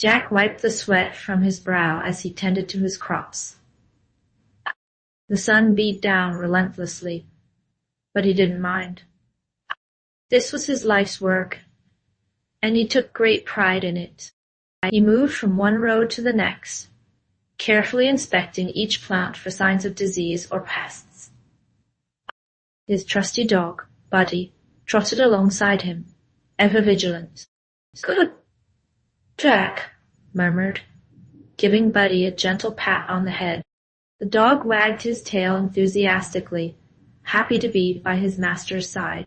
Jack wiped the sweat from his brow as he tended to his crops. The sun beat down relentlessly, but he didn't mind. This was his life's work, and he took great pride in it. He moved from one road to the next, carefully inspecting each plant for signs of disease or pests. His trusty dog, Buddy, trotted alongside him, ever vigilant. "Good, Jack," murmured, giving Buddy a gentle pat on the head. The dog wagged his tail enthusiastically, happy to be by his master's side.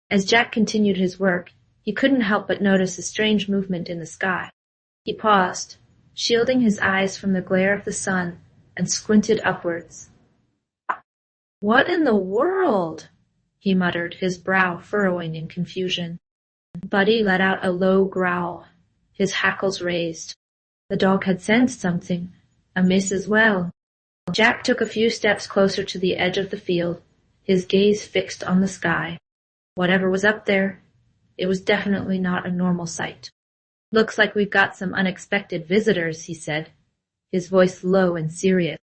As Jack continued his work, he couldn't help but notice a strange movement in the sky. He paused, shielding his eyes from the glare of the sun, and squinted upwards. "What in the world?" he muttered, his brow furrowing in confusion. Buddy let out a low growl, his hackles raised. The dog had sensed something, amiss as well. Jack took a few steps closer to the edge of the field, his gaze fixed on the sky. Whatever was up there, it was definitely not a normal sight. "Looks like we've got some unexpected visitors," he said, his voice low and serious.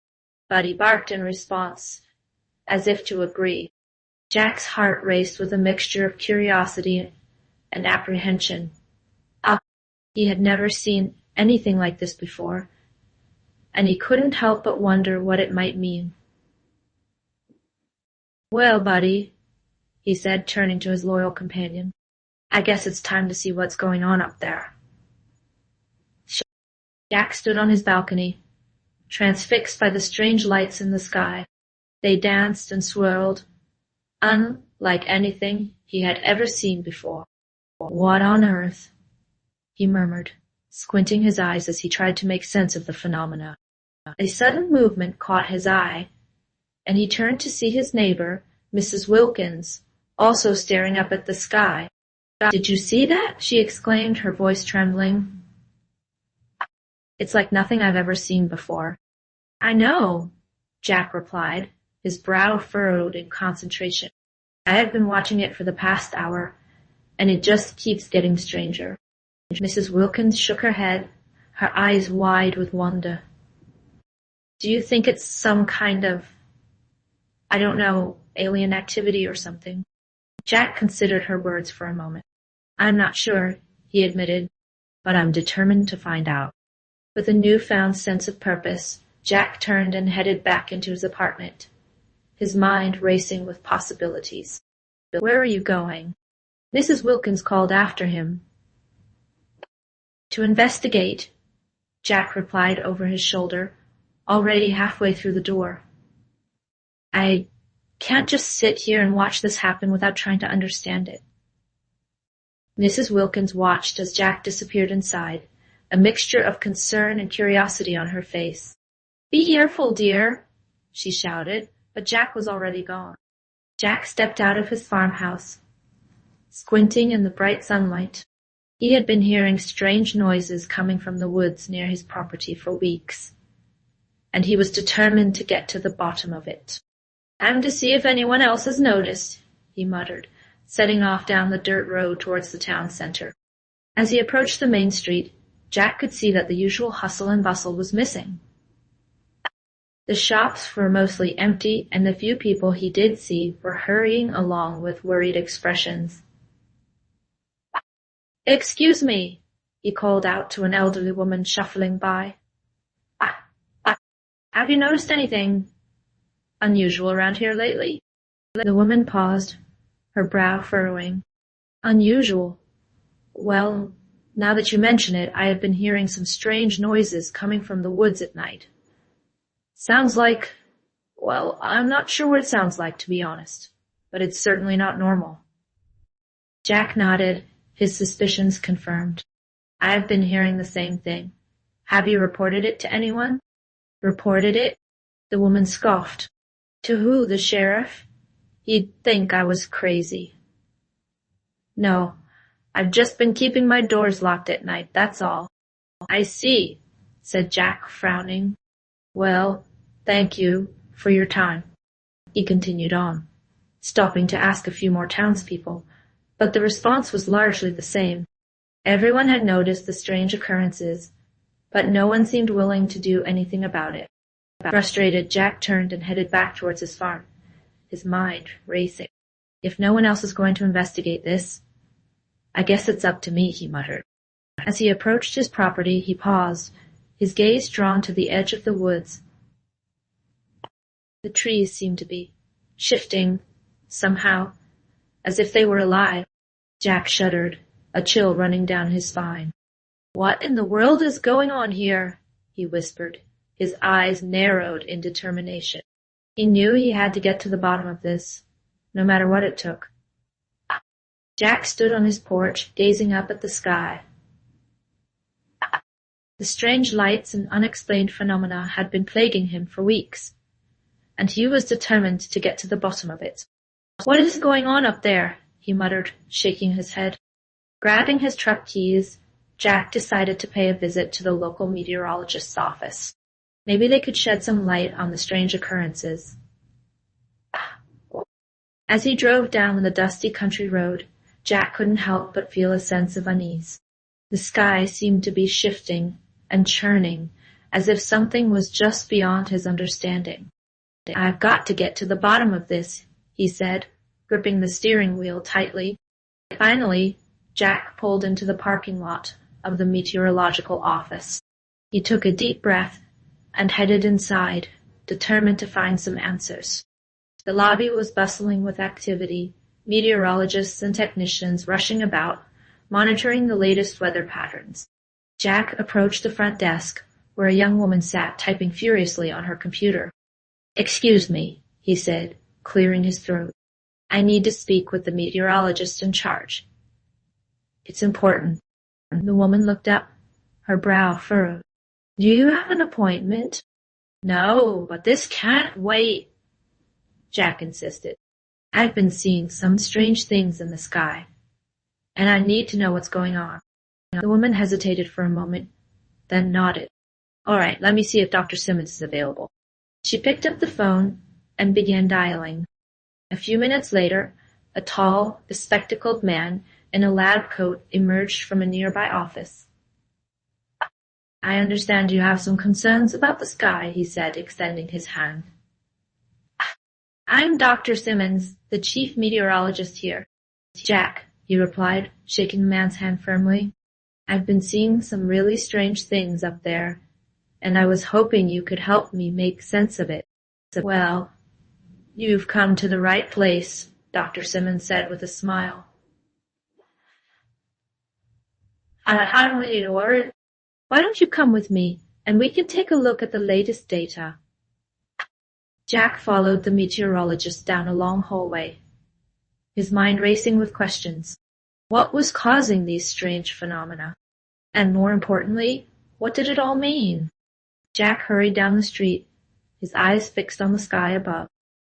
Buddy barked in response, as if to agree. Jack's heart raced with a mixture of curiosity and apprehension. He had never seen anything like this before, and he couldn't help but wonder what it might mean. "Well, Buddy," he said, turning to his loyal companion, "I guess it's time to see what's going on up there." Jack stood on his balcony, transfixed by the strange lights in the sky. They danced and swirled, unlike anything he had ever seen before. "What on earth?" he murmured, squinting his eyes as he tried to make sense of the phenomena. A sudden movement caught his eye, and he turned to see his neighbor, Mrs. Wilkins, also staring up at the sky. "Did you see that?" she exclaimed, her voice trembling. "It's like nothing I've ever seen before." "I know," Jack replied, his brow furrowed in concentration. "I have been watching it for the past hour, and it just keeps getting stranger." Mrs. Wilkins shook her head, her eyes wide with wonder. "Do you think it's some kind of, I don't know, alien activity or something?" Jack considered her words for a moment. "I'm not sure," he admitted, "but I'm determined to find out." With a newfound sense of purpose, Jack turned and headed back into his apartment, his mind racing with possibilities. "Where are you going?" Mrs. Wilkins called after him. "To investigate," Jack replied over his shoulder, already halfway through the door. "I can't just sit here and watch this happen without trying to understand it." Mrs. Wilkins watched as Jack disappeared inside, a mixture of concern and curiosity on her face. "Be careful, dear," she shouted, but Jack was already gone. Jack stepped out of his farmhouse, squinting in the bright sunlight. He had been hearing strange noises coming from the woods near his property for weeks, and he was determined to get to the bottom of it. "I'm to see if anyone else has noticed," he muttered, setting off down the dirt road towards the town center. As he approached the main street, Jack could see that the usual hustle and bustle was missing. The shops were mostly empty, and the few people he did see were hurrying along with worried expressions. "Excuse me," he called out to an elderly woman shuffling by. "Have you noticed anything unusual around here lately?" The woman paused, her brow furrowing. "Unusual? Well, now that you mention it, I have been hearing some strange noises coming from the woods at night. Sounds like, well, I'm not sure what it sounds like, to be honest, but it's certainly not normal." Jack nodded, his suspicions confirmed. "I've been hearing the same thing. Have you reported it to anyone?" "Reported it?" The woman scoffed. "To who, the sheriff? He'd think I was crazy." "No, I've just been keeping my doors locked at night, that's all." "I see," said Jack, frowning. "Well, thank you for your time." He continued on, stopping to ask a few more townspeople, but the response was largely the same. Everyone had noticed the strange occurrences, but no one seemed willing to do anything about it. Frustrated, Jack turned and headed back towards his farm, his mind racing. If no one else is going to investigate this, I guess it's up to me, he muttered. As he approached his property, he paused, his gaze drawn to the edge of the woods. The trees seemed to be shifting, somehow, as if they were alive. Jack shuddered, a chill running down his spine. What in the world is going on here? He whispered, his eyes narrowed in determination. He knew he had to get to the bottom of this, no matter what it took. Jack stood on his porch, gazing up at the sky. The strange lights and unexplained phenomena had been plaguing him for weeks, and he was determined to get to the bottom of it. What is going on up there? He muttered, shaking his head. Grabbing his truck keys, Jack decided to pay a visit to the local meteorologist's office. Maybe they could shed some light on the strange occurrences. As he drove down the dusty country road, Jack couldn't help but feel a sense of unease. The sky seemed to be shifting and churning, as if something was just beyond his understanding. I've got to get to the bottom of this, he said, gripping the steering wheel tightly. Finally, Jack pulled into the parking lot of the meteorological office. He took a deep breath and headed inside, determined to find some answers. The lobby was bustling with activity, meteorologists and technicians rushing about, monitoring the latest weather patterns. Jack approached the front desk, where a young woman sat typing furiously on her computer. "Excuse me," he said, clearing his throat. "I need to speak with the meteorologist in charge." "It's important." The woman looked up, her brow furrowed. "Do you have an appointment?" "No, but this can't wait," Jack insisted. "I've been seeing some strange things in the sky, and I need to know what's going on." The woman hesitated for a moment, then nodded. "All right, let me see if Dr. Simmons is available." She picked up the phone and began dialing. A few minutes later, a tall, bespectacled man in a lab coat emerged from a nearby office. "I understand you have some concerns about the sky," he said, extending his hand. "I'm Dr. Simmons, the chief meteorologist here." "Jack," he replied, shaking the man's hand firmly. "I've been seeing some really strange things up there, and I was hoping you could help me make sense of it." "Well, you've come to the right place," Dr. Simmons said with a smile. "I don't need to worry. Why don't you come with me, and we can take a look at the latest data?" Jack followed the meteorologist down a long hallway, his mind racing with questions. What was causing these strange phenomena? And more importantly, what did it all mean? Jack hurried down the street, his eyes fixed on the sky above.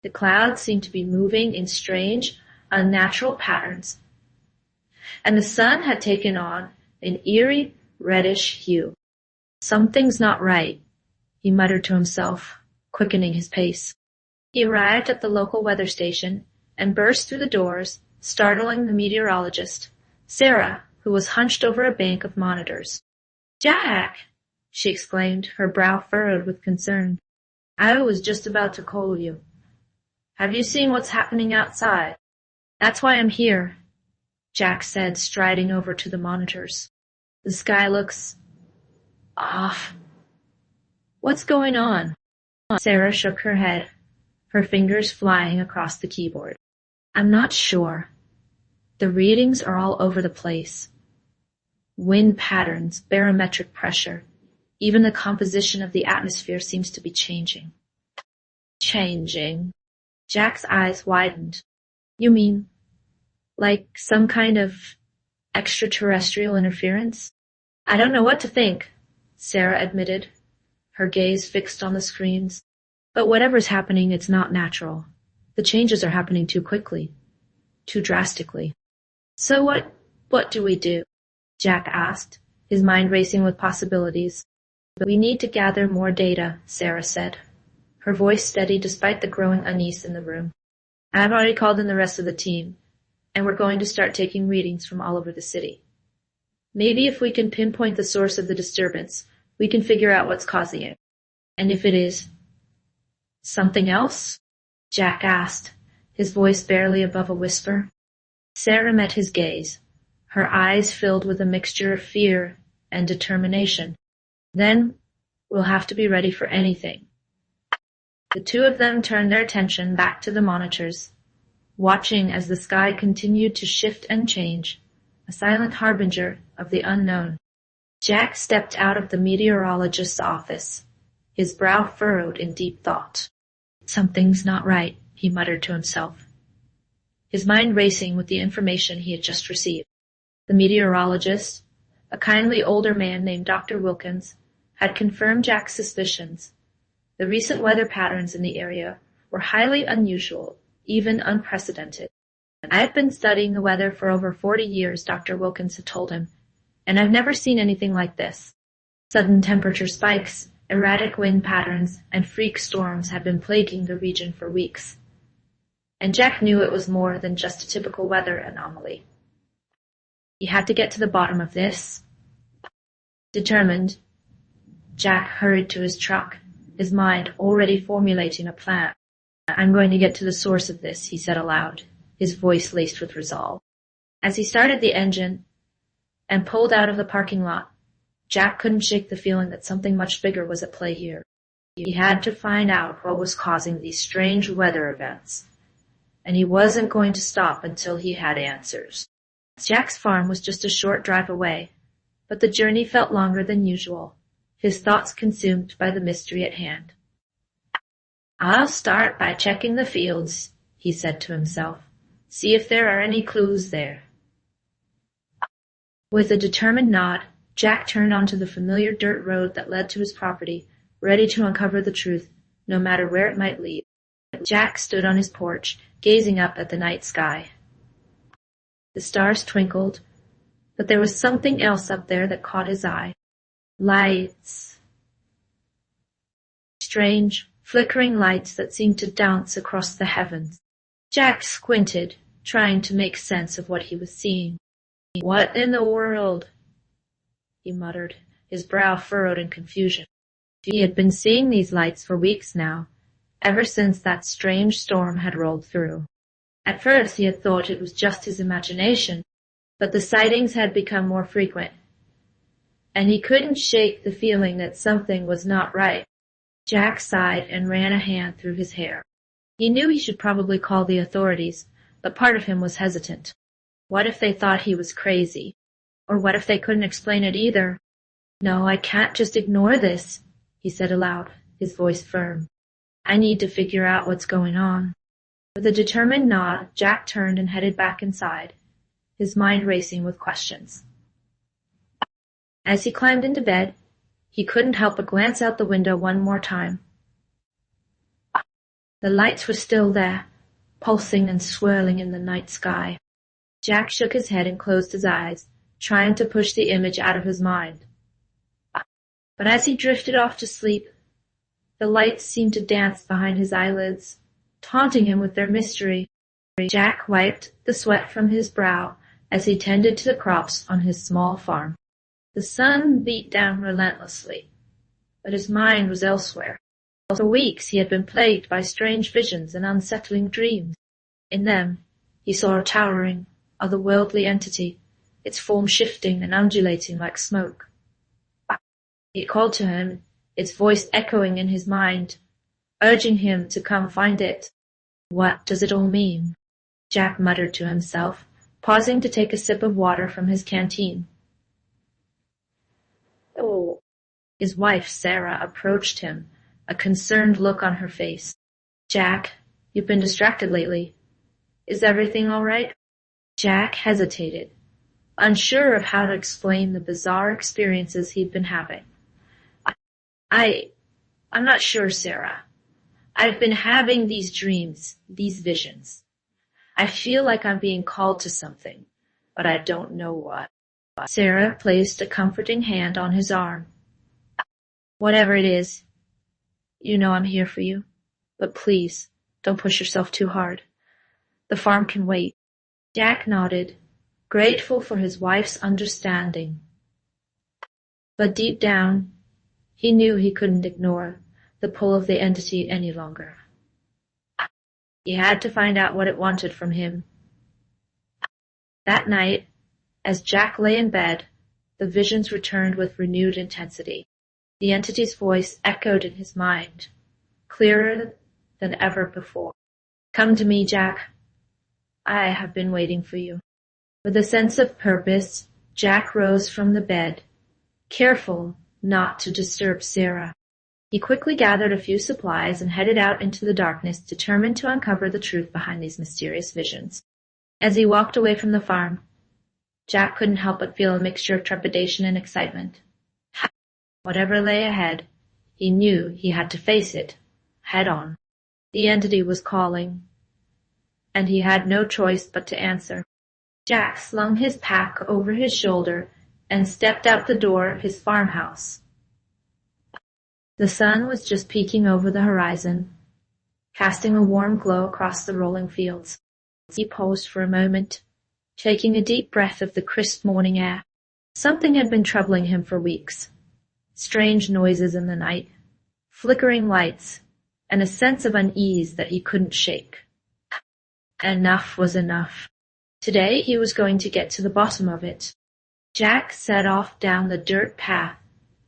The clouds seemed to be moving in strange, unnatural patterns, and the sun had taken on an eerie, reddish hue. "Something's not right," he muttered to himself, quickening his pace. He arrived at the local weather station and burst through the doors, startling the meteorologist, Sarah, who was hunched over a bank of monitors. "Jack!" she exclaimed, her brow furrowed with concern. "I was just about to call you. Have you seen what's happening outside?" "That's why I'm here," Jack said, striding over to the monitors. "The sky looks off." "What's going on?" Sarah shook her head, her fingers flying across the keyboard. "I'm not sure. The readings are all over the place. Wind patterns, barometric pressure, even the composition of the atmosphere seems to be changing." "Changing?" Jack's eyes widened. "You mean, like some kind of extraterrestrial interference?" "I don't know what to think," Sarah admitted, her gaze fixed on the screens. "But whatever's happening, it's not natural. The changes are happening too quickly, too drastically." "So what do we do?" Jack asked, his mind racing with possibilities. "We need to gather more data," Sarah said, her voice steady despite the growing unease in the room. "I've already called in the rest of the team, and we're going to start taking readings from all over the city. Maybe if we can pinpoint the source of the disturbance, We can figure out what's causing it. And if it is something else? Jack asked, his voice barely above a whisper. Sarah met his gaze, her eyes filled with a mixture of fear and determination. Then we'll have to be ready for anything. The two of them turned their attention back to the monitors, watching as the sky continued to shift and change, a silent harbinger of the unknown. Jack stepped out of the meteorologist's office, his brow furrowed in deep thought. Something's not right, he muttered to himself, his mind racing with the information he had just received. The meteorologist, a kindly older man named Dr. Wilkins, had confirmed Jack's suspicions. The recent weather patterns in the area were highly unusual, even unprecedented. I've been studying the weather for over 40 years, Dr. Wilkins had told him, and I've never seen anything like this. Sudden temperature spikes, erratic wind patterns, and freak storms have been plaguing the region for weeks. And Jack knew it was more than just a typical weather anomaly. He had to get to the bottom of this. Determined, Jack hurried to his truck, his mind already formulating a plan. I'm going to get to the source of this, he said aloud, his voice laced with resolve. As he started the engine and pulled out of the parking lot, Jack couldn't shake the feeling that something much bigger was at play here. He had to find out what was causing these strange weather events, and he wasn't going to stop until he had answers. Jack's farm was just a short drive away, but the journey felt longer than usual, his thoughts consumed by the mystery at hand. I'll start by checking the fields, he said to himself. See if there are any clues there. With a determined nod, Jack turned onto the familiar dirt road that led to his property, ready to uncover the truth, no matter where it might lead. Jack stood on his porch, gazing up at the night sky. The stars twinkled, but there was something else up there that caught his eye. Lights. Strange, flickering lights that seemed to dance across the heavens. Jack squinted, trying to make sense of what he was seeing. What in the world? He muttered, his brow furrowed in confusion. He had been seeing these lights for weeks now, ever since that strange storm had rolled through. At first he had thought it was just his imagination, but the sightings had become more frequent, and he couldn't shake the feeling that something was not right. Jack sighed and ran a hand through his hair. He knew he should probably call the authorities, but part of him was hesitant. What if they thought he was crazy? Or what if they couldn't explain it either? No, I can't just ignore this, he said aloud, his voice firm. I need to figure out what's going on. With a determined nod, Jack turned and headed back inside, his mind racing with questions. As he climbed into bed, he couldn't help but glance out the window one more time. The lights were still there, pulsing and swirling in the night sky. Jack shook his head and closed his eyes, trying to push the image out of his mind. But as he drifted off to sleep, the lights seemed to dance behind his eyelids, taunting him with their mystery. Jack wiped the sweat from his brow as he tended to the crops on his small farm. The sun beat down relentlessly, but his mind was elsewhere. For weeks he had been plagued by strange visions and unsettling dreams. In them, he saw a towering, otherworldly entity, its form shifting and undulating like smoke. It called to him, its voice echoing in his mind, urging him to come find it. What does it all mean? Jack muttered to himself, pausing to take a sip of water from his canteen. Oh. His wife, Sarah, approached him, a concerned look on her face. Jack, you've been distracted lately. Is everything all right? Jack hesitated, unsure of how to explain the bizarre experiences he'd been having. I'm not sure, Sarah. I've been having these dreams, these visions. I feel like I'm being called to something, but I don't know what. Sarah placed a comforting hand on his arm. Whatever it is, you know I'm here for you. But please, don't push yourself too hard. The farm can wait. Jack nodded, grateful for his wife's understanding. But deep down, He knew he couldn't ignore the pull of the entity any longer. He had to find out what it wanted from him. That night, as Jack lay in bed, the visions returned with renewed intensity. The entity's voice echoed in his mind, clearer than ever before. "Come to me, Jack. I have been waiting for you." With a sense of purpose, Jack rose from the bed, careful not to disturb Sarah. He quickly gathered a few supplies and headed out into the darkness, determined to uncover the truth behind these mysterious visions. As he walked away from the farm, Jack couldn't help but feel a mixture of trepidation and excitement. Whatever lay ahead, he knew he had to face it, head on. The entity was calling, and he had no choice but to answer. Jack slung his pack over his shoulder and stepped out the door of his farmhouse. The sun was just peeking over the horizon, casting a warm glow across the rolling fields. He paused for a moment, taking a deep breath of the crisp morning air. Something had been troubling him for weeks. Strange noises in the night, flickering lights, and a sense of unease that he couldn't shake. Enough was enough. Today he was going to get to the bottom of it. Jack set off down the dirt path,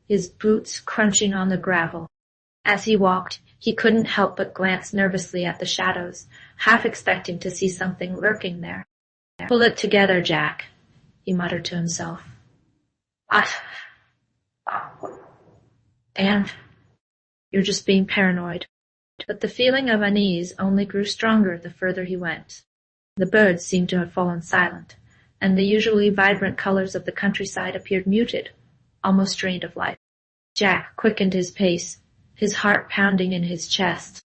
his boots crunching on the gravel. As he walked, he couldn't help but glance nervously at the shadows, half expecting to see something lurking there. "Pull it together, Jack," he muttered to himself. And you're just being paranoid." But the feeling of unease only grew stronger the further he went. The birds seemed to have fallen silent, and the usually vibrant colors of the countryside appeared muted, almost drained of life. Jack quickened his pace, his heart pounding in his chest.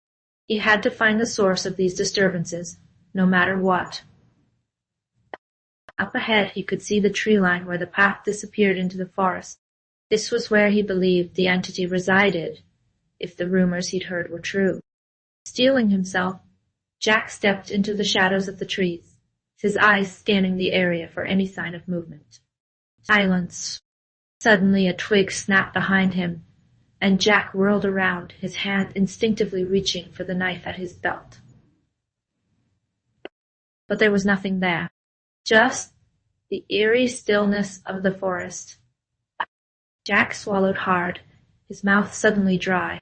He had to find the source of these disturbances, no matter what. Up ahead he could see the tree line where the path disappeared into the forest. This was where he believed the entity resided, if the rumors he'd heard were true. Steeling himself, Jack stepped into the shadows of the trees, his eyes scanning the area for any sign of movement. Silence. Suddenly a twig snapped behind him, and Jack whirled around, his hand instinctively reaching for the knife at his belt. But there was nothing there, just the eerie stillness of the forest. Jack swallowed hard, his mouth suddenly dry.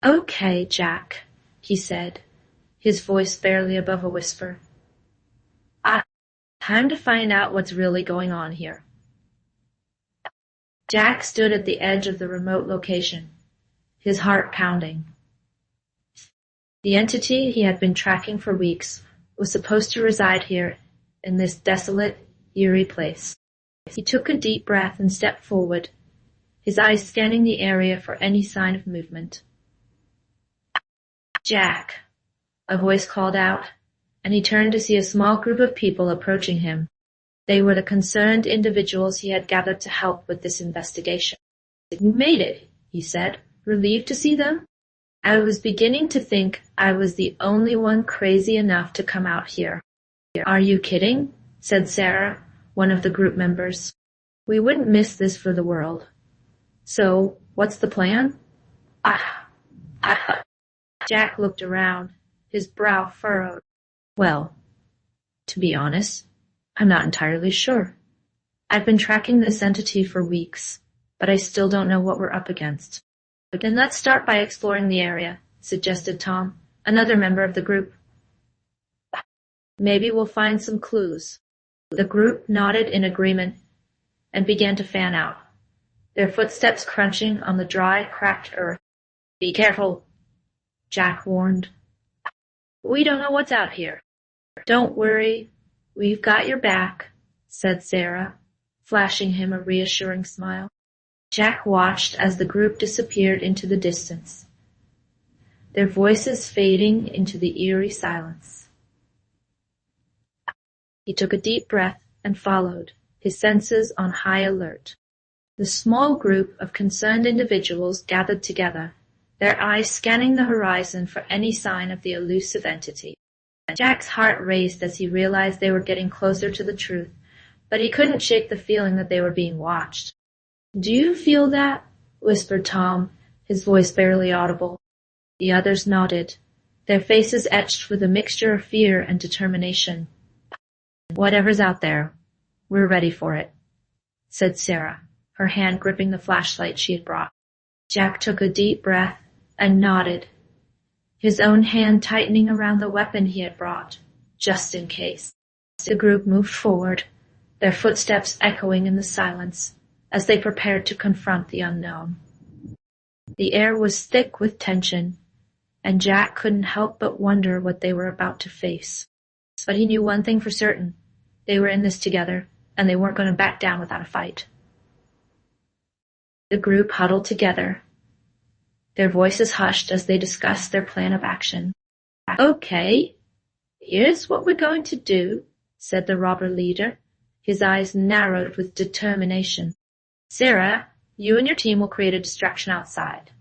"Okay, Jack," he said, his voice barely above a whisper. Time to find out what's really going on here." Jack stood at the edge of the remote location, his heart pounding. The entity he had been tracking for weeks was supposed to reside here in this desolate, eerie place. He took a deep breath and stepped forward, his eyes scanning the area for any sign of movement. "Jack," a voice called out, and he turned to see a small group of people approaching him. They were the concerned individuals he had gathered to help with this investigation. "You made it," he said, relieved to see them. "I was beginning to think I was the only one crazy enough to come out here." "Are you kidding?" said Sarah, one of the group members. "We wouldn't miss this for the world. So, what's the plan?" Jack looked around, his brow furrowed. "Well, to be honest, I'm not entirely sure. I've been tracking this entity for weeks, but I still don't know what we're up against." "Then let's start by exploring the area," suggested Tom, another member of the group. "Maybe we'll find some clues." The group nodded in agreement and began to fan out, their footsteps crunching on the dry, cracked earth. "Be careful," Jack warned. "We don't know what's out here." "Don't worry, we've got your back," said Sarah, flashing him a reassuring smile. Jack watched as the group disappeared into the distance, their voices fading into the eerie silence. He took a deep breath and followed, his senses on high alert. The small group of concerned individuals gathered together, their eyes scanning the horizon for any sign of the elusive entity. Jack's heart raced as he realized they were getting closer to the truth, but he couldn't shake the feeling that they were being watched. "Do you feel that?" whispered Tom, his voice barely audible. The others nodded, their faces etched with a mixture of fear and determination. "Whatever's out there, we're ready for it," said Sarah, her hand gripping the flashlight she had brought. Jack took a deep breath and nodded, his own hand tightening around the weapon he had brought, just in case. The group moved forward, their footsteps echoing in the silence as they prepared to confront the unknown. The air was thick with tension, and Jack couldn't help but wonder what they were about to face. But he knew one thing for certain. They were in this together, and they weren't going to back down without a fight. The group huddled together, their voices hushed as they discussed their plan of action. "Okay, here's what we're going to do," said the robber leader, his eyes narrowed with determination. "Sarah, you and your team will create a distraction outside.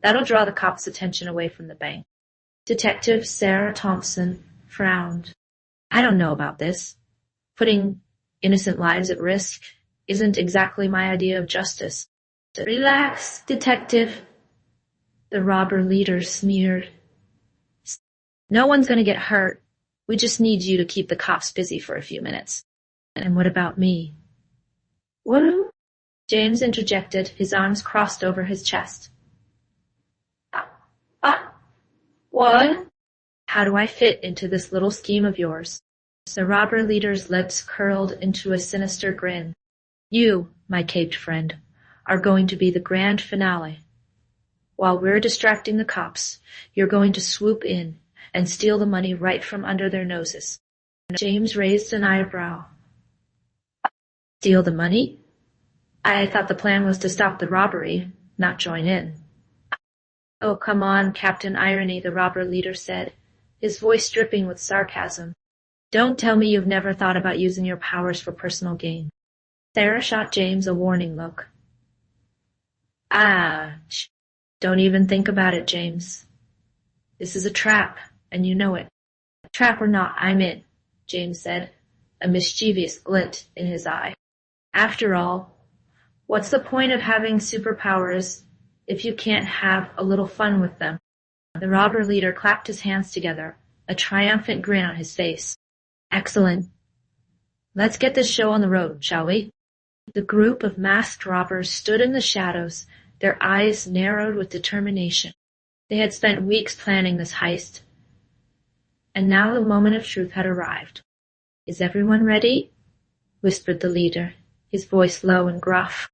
That'll draw the cops' attention away from the bank." Detective Sarah Thompson frowned. "I don't know about this. Putting innocent lives at risk isn't exactly my idea of justice." "Relax, detective," the robber leader sneered. "No one's going to get hurt. We just need you to keep the cops busy for a few minutes." "And what about me?" "What?" James interjected, his arms crossed over his chest. What?" "How do I fit into this little scheme of yours?" The robber leader's lips curled into a sinister grin. "You, my caped friend, are going to be the grand finale. While we're distracting the cops, you're going to swoop in and steal the money right from under their noses." James raised an eyebrow. "Steal the money? I thought the plan was to stop the robbery, not join in." "Oh, come on, Captain Irony," the robber leader said, his voice dripping with sarcasm. "Don't tell me you've never thought about using your powers for personal gain." Sarah shot James a warning look. Don't even think about it, James. This is a trap, and you know it." "Trap or not, I'm in," James said, a mischievous glint in his eye. "After all, what's the point of having superpowers if you can't have a little fun with them?" The robber leader clapped his hands together, a triumphant grin on his face. "Excellent. Let's get this show on the road, shall we?" The group of masked robbers stood in the shadows, their eyes narrowed with determination. They had spent weeks planning this heist, and now the moment of truth had arrived. "Is everyone ready?" whispered the leader, his voice low and gruff.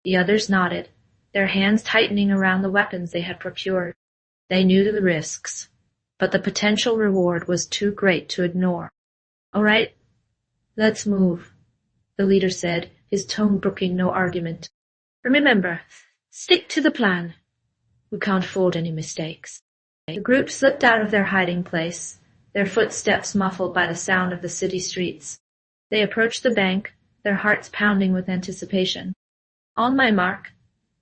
The others nodded, their hands tightening around the weapons they had procured. They knew the risks, but the potential reward was too great to ignore. "All right, let's move," the leader said, his tone brooking no argument. "Remember, stick to the plan. We can't afford any mistakes." The group slipped out of their hiding place, their footsteps muffled by the sound of the city streets. They approached the bank, their hearts pounding with anticipation. "On my mark,"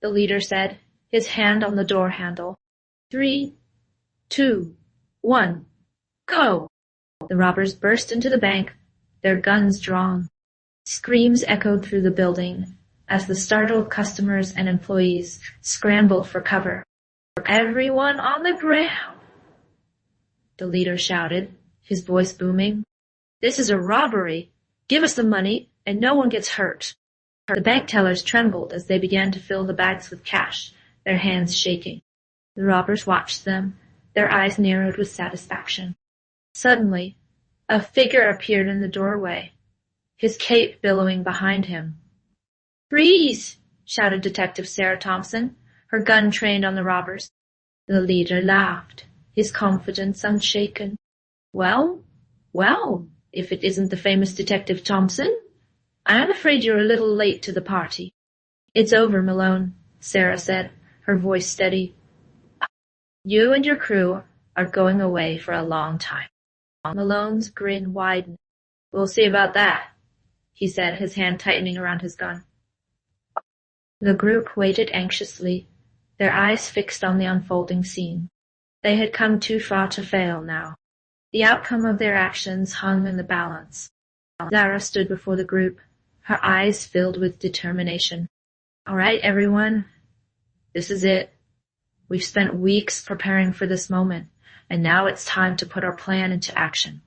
the leader said, his hand on the door handle. 3, 2, 1, go! The robbers burst into the bank, their guns drawn. Screams echoed through the building as the startled customers and employees scrambled for cover. "Everyone on the ground!" the leader shouted, his voice booming. "This is a robbery. Give us the money, and no one gets hurt." The bank tellers trembled as they began to fill the bags with cash, their hands shaking. The robbers watched them, their eyes narrowed with satisfaction. Suddenly, a figure appeared in the doorway, his cape billowing behind him. "Freeze!" shouted Detective Sarah Thompson, her gun trained on the robbers. The leader laughed, his confidence unshaken. Well, if it isn't the famous Detective Thompson, I'm afraid you're a little late to the party." "It's over, Malone," Sarah said, her voice steady. "You and your crew are going away for a long time." Malone's grin widened. "We'll see about that," he said, his hand tightening around his gun. The group waited anxiously, their eyes fixed on the unfolding scene. They had come too far to fail now. The outcome of their actions hung in the balance. Zara stood before the group, her eyes filled with determination. "All right, everyone. This is it. We've spent weeks preparing for this moment, and now it's time to put our plan into action.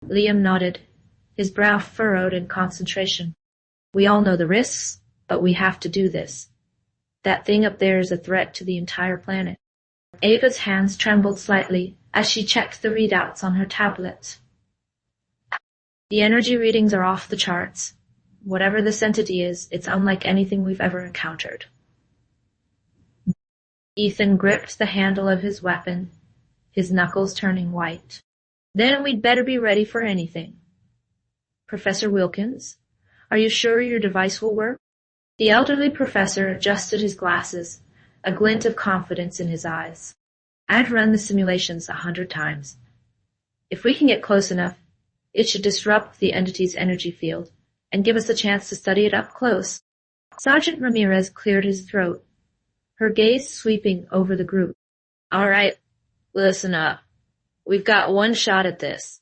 Liam nodded, his brow furrowed in concentration. We all know the risks, but we have to do this. That thing up there is a threat to the entire planet. Ava's hands trembled slightly as she checked the readouts on her tablet. The energy readings are off the charts. Whatever this entity is, it's unlike anything we've ever encountered. Ethan gripped the handle of his weapon, his knuckles turning white. Then we'd better be ready for anything. Professor Wilkins, are you sure your device will work? The elderly professor adjusted his glasses, a glint of confidence in his eyes. I've run the simulations 100 times. If we can get close enough, it should disrupt the entity's energy field and give us a chance to study it up close. Sergeant Ramirez cleared his throat, her gaze sweeping over the group. All right, listen up. We've got one shot at this.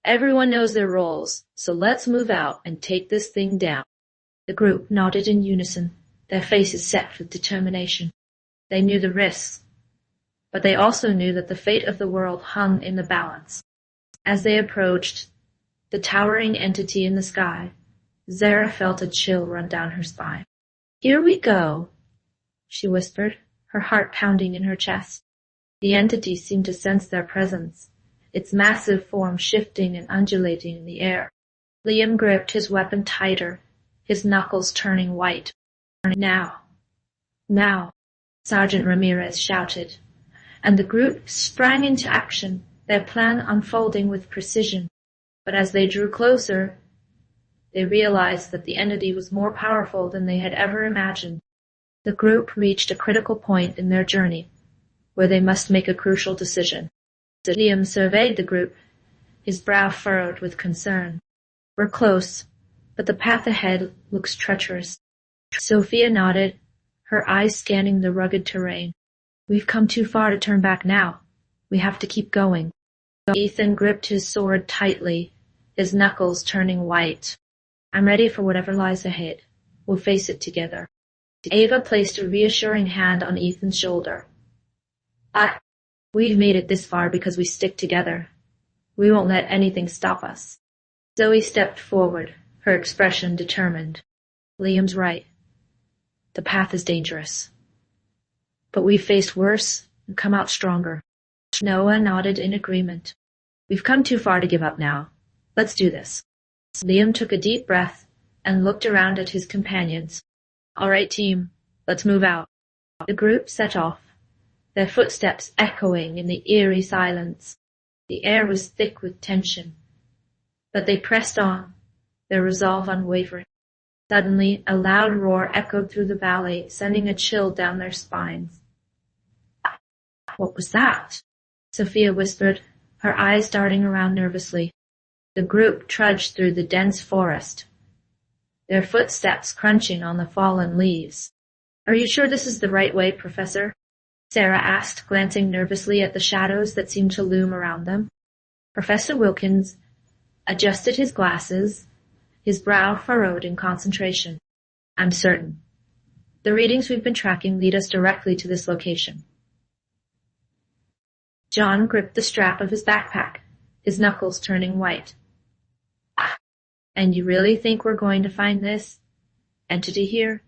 Everyone knows their roles, so let's move out and take this thing down. The group nodded in unison, their faces set with determination. They knew the risks, but they also knew that the fate of the world hung in the balance. As they approached the towering entity in the sky, Zara felt a chill run down her spine. Here we go, she whispered, her heart pounding in her chest. The entity seemed to sense their presence, its massive form shifting and undulating in the air. Liam gripped his weapon tighter, his knuckles turning white. Now! Now! Sergeant Ramirez shouted, and the group sprang into action, their plan unfolding with precision. But as they drew closer, they realized that the entity was more powerful than they had ever imagined. The group reached a critical point in their journey, where they must make a crucial decision. Liam surveyed the group, his brow furrowed with concern. We're close, but the path ahead looks treacherous. Sophia nodded, her eyes scanning the rugged terrain. We've come too far to turn back now. We have to keep going. Ethan gripped his sword tightly, his knuckles turning white. I'm ready for whatever lies ahead. We'll face it together. Ava placed a reassuring hand on Ethan's shoulder. We've made it this far because we stick together. We won't let anything stop us. Zoe stepped forward, her expression determined. Liam's right. The path is dangerous. But we've faced worse and come out stronger. Noah nodded in agreement. We've come too far to give up now. Let's do this. Liam took a deep breath and looked around at his companions. All right, team, let's move out. The group set off, their footsteps echoing in the eerie silence. The air was thick with tension, but they pressed on, their resolve unwavering. Suddenly, a loud roar echoed through the valley, sending a chill down their spines. What was that? Sophia whispered, her eyes darting around nervously. The group trudged through the dense forest, their footsteps crunching on the fallen leaves. Are you sure this is the right way, Professor? Sarah asked, glancing nervously at the shadows that seemed to loom around them. Professor Wilkins adjusted his glasses, his brow furrowed in concentration. I'm certain. The readings we've been tracking lead us directly to this location. John gripped the strap of his backpack, his knuckles turning white. And you really think we're going to find this entity here?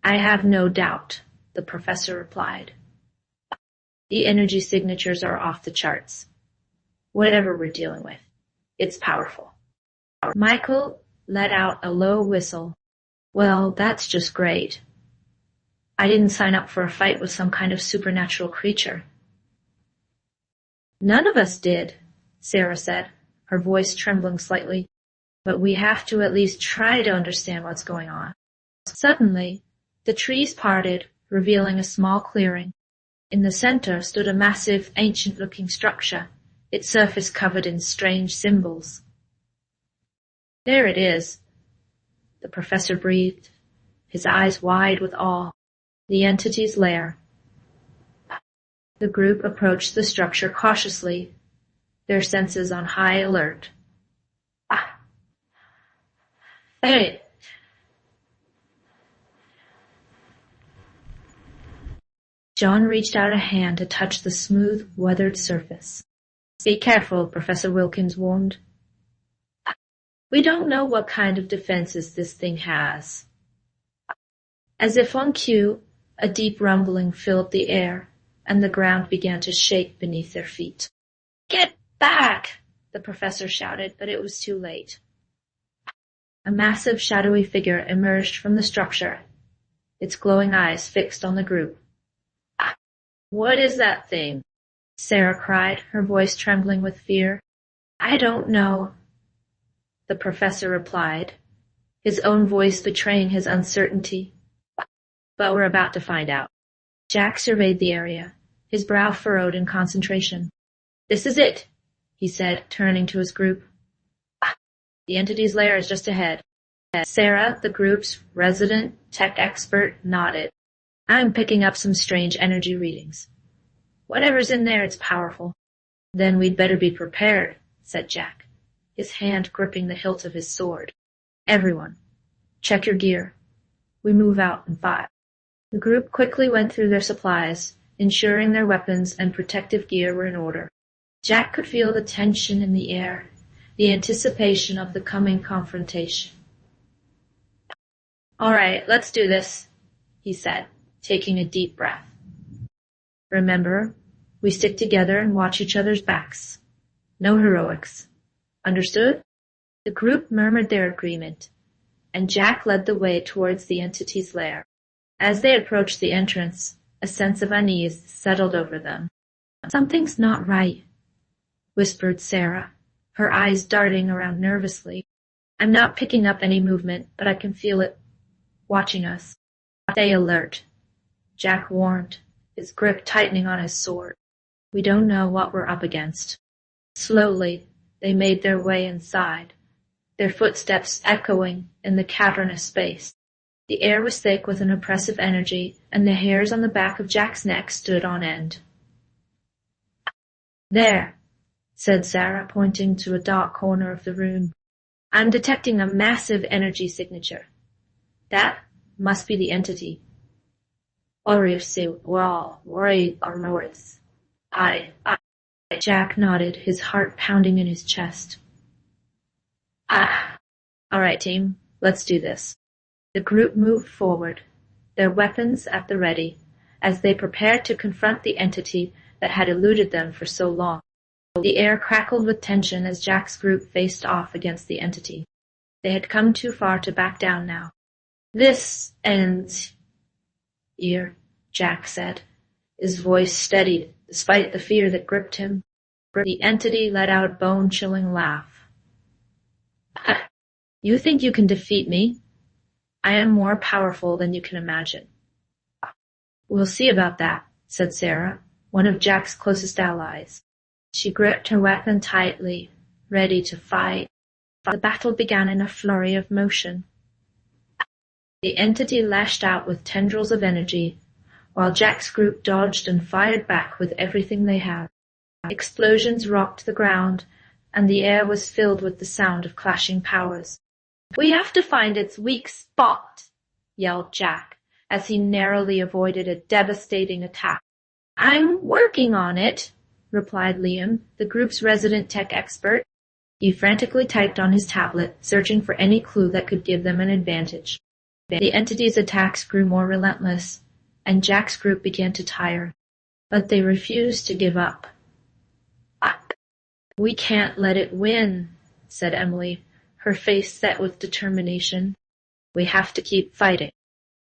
I have no doubt, the professor replied. The energy signatures are off the charts. Whatever we're dealing with, it's powerful. Michael let out a low whistle. Well, that's just great. I didn't sign up for a fight with some kind of supernatural creature. None of us did, Sarah said, her voice trembling slightly. But we have to at least try to understand what's going on. Suddenly, the trees parted, revealing a small clearing. In the center stood a massive, ancient-looking structure, its surface covered in strange symbols. There it is, the professor breathed, his eyes wide with awe. The entity's lair. The group approached the structure cautiously, their senses on high alert. Hey, John reached out a hand to touch the smooth, weathered surface. "Be careful," Professor Wilkins warned. "We don't know what kind of defenses this thing has." As if on cue, a deep rumbling filled the air, and the ground began to shake beneath their feet. "Get back!" the professor shouted, but it was too late. A massive, shadowy figure emerged from the structure, its glowing eyes fixed on the group. "What is that thing?" Sarah cried, her voice trembling with fear. "I don't know," the professor replied, his own voice betraying his uncertainty. "But we're about to find out." Jack surveyed the area, his brow furrowed in concentration. "This is it," he said, turning to his group. "The entity's lair is just ahead." Sarah, the group's resident tech expert, nodded. "I'm picking up some strange energy readings. Whatever's in there, it's powerful." "Then we'd better be prepared," said Jack, his hand gripping the hilt of his sword. "Everyone, check your gear. We move out in 5. The group quickly went through their supplies, ensuring their weapons and protective gear were in order. Jack could feel the tension in the air, the anticipation of the coming confrontation. "All right, let's do this," he said, taking a deep breath. "Remember, we stick together and watch each other's backs. No heroics. Understood?" The group murmured their agreement, and Jack led the way towards the entity's lair. As they approached the entrance, a sense of unease settled over them. "Something's not right," whispered Sarah, her eyes darting around nervously. "I'm not picking up any movement, but I can feel it watching us." "Stay alert," Jack warned, his grip tightening on his sword. "We don't know what we're up against." Slowly, they made their way inside, their footsteps echoing in the cavernous space. The air was thick with an oppressive energy, and the hairs on the back of Jack's neck stood on end. "There," said Sarah, pointing to a dark corner of the room. "I'm detecting a massive energy signature. That must be the entity." Jack nodded, his heart pounding in his chest. "All right, team, let's do this." The group moved forward, their weapons at the ready, as they prepared to confront the entity that had eluded them for so long. The air crackled with tension as Jack's group faced off against the entity. They had come too far to back down now. "This ends here," Jack said, his voice steadied despite the fear that gripped him. The entity let out a bone-chilling laugh. "You think you can defeat me? I am more powerful than you can imagine." "We'll see about that," said Sarah, one of Jack's closest allies. She gripped her weapon tightly, ready to fight. The battle began in a flurry of motion. The entity lashed out with tendrils of energy, while Jack's group dodged and fired back with everything they had. Explosions rocked the ground, and the air was filled with the sound of clashing powers. "We have to find its weak spot," yelled Jack, as he narrowly avoided a devastating attack. "I'm working on it," replied Liam, the group's resident tech expert. He frantically typed on his tablet, searching for any clue that could give them an advantage. The entity's attacks grew more relentless, and Jack's group began to tire, but they refused to give up. "We can't let it win," said Emily, her face set with determination. "We have to keep fighting."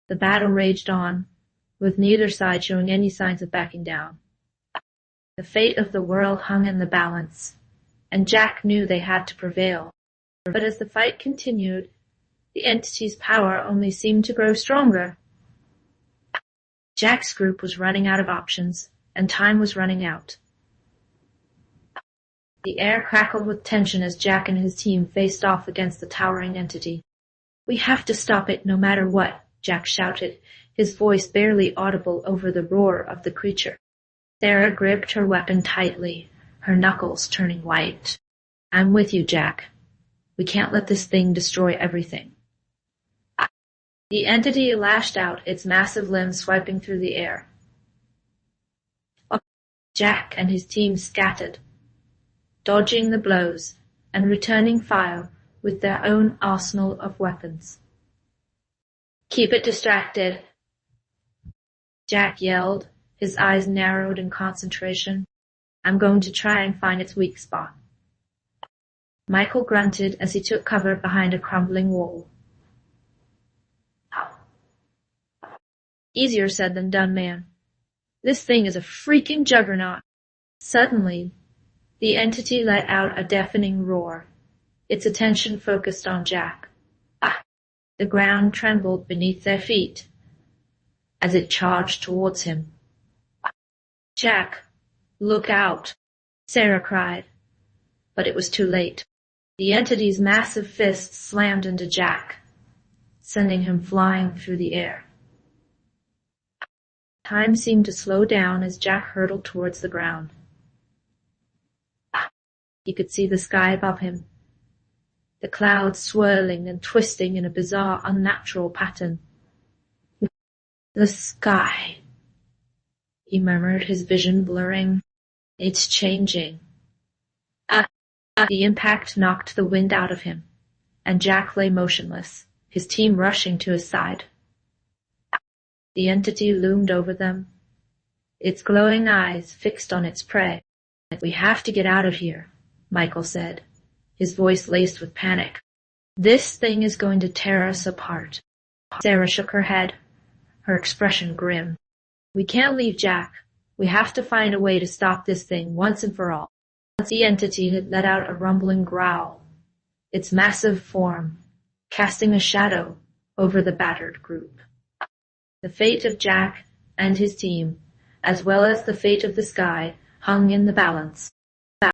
The battle raged on, with neither side showing any signs of backing down. The fate of the world hung in the balance, and Jack knew they had to prevail. But as the fight continued, the entity's power only seemed to grow stronger. Jack's group was running out of options, and time was running out. The air crackled with tension as Jack and his team faced off against the towering entity. "We have to stop it no matter what," Jack shouted, his voice barely audible over the roar of the creature. Sarah gripped her weapon tightly, her knuckles turning white. "I'm with you, Jack. We can't let this thing destroy everything." The entity lashed out, its massive limbs swiping through the air. Jack and his team scattered, dodging the blows and returning fire with their own arsenal of weapons. "Keep it distracted," Jack yelled, his eyes narrowed in concentration. "I'm going to try and find its weak spot." Michael grunted as he took cover behind a crumbling wall. "Easier said than done, man. This thing is a freaking juggernaut." Suddenly, the entity let out a deafening roar, its attention focused on Jack. The ground trembled beneath their feet as it charged towards him. "Jack, look out," Sarah cried, but it was too late. The entity's massive fist slammed into Jack, sending him flying through the air. Time seemed to slow down as Jack hurtled towards the ground. He could see the sky above him, the clouds swirling and twisting in a bizarre, unnatural pattern. "The sky," he murmured, his vision blurring. "It's changing." The impact knocked the wind out of him, and Jack lay motionless, his team rushing to his side. The entity loomed over them, its glowing eyes fixed on its prey. "We have to get out of here," Michael said, his voice laced with panic. "This thing is going to tear us apart." Sarah shook her head, her expression grim. "We can't leave Jack. We have to find a way to stop this thing once and for all." The entity had let out a rumbling growl, its massive form casting a shadow over the battered group. The fate of Jack and his team, as well as the fate of the sky, hung in the balance.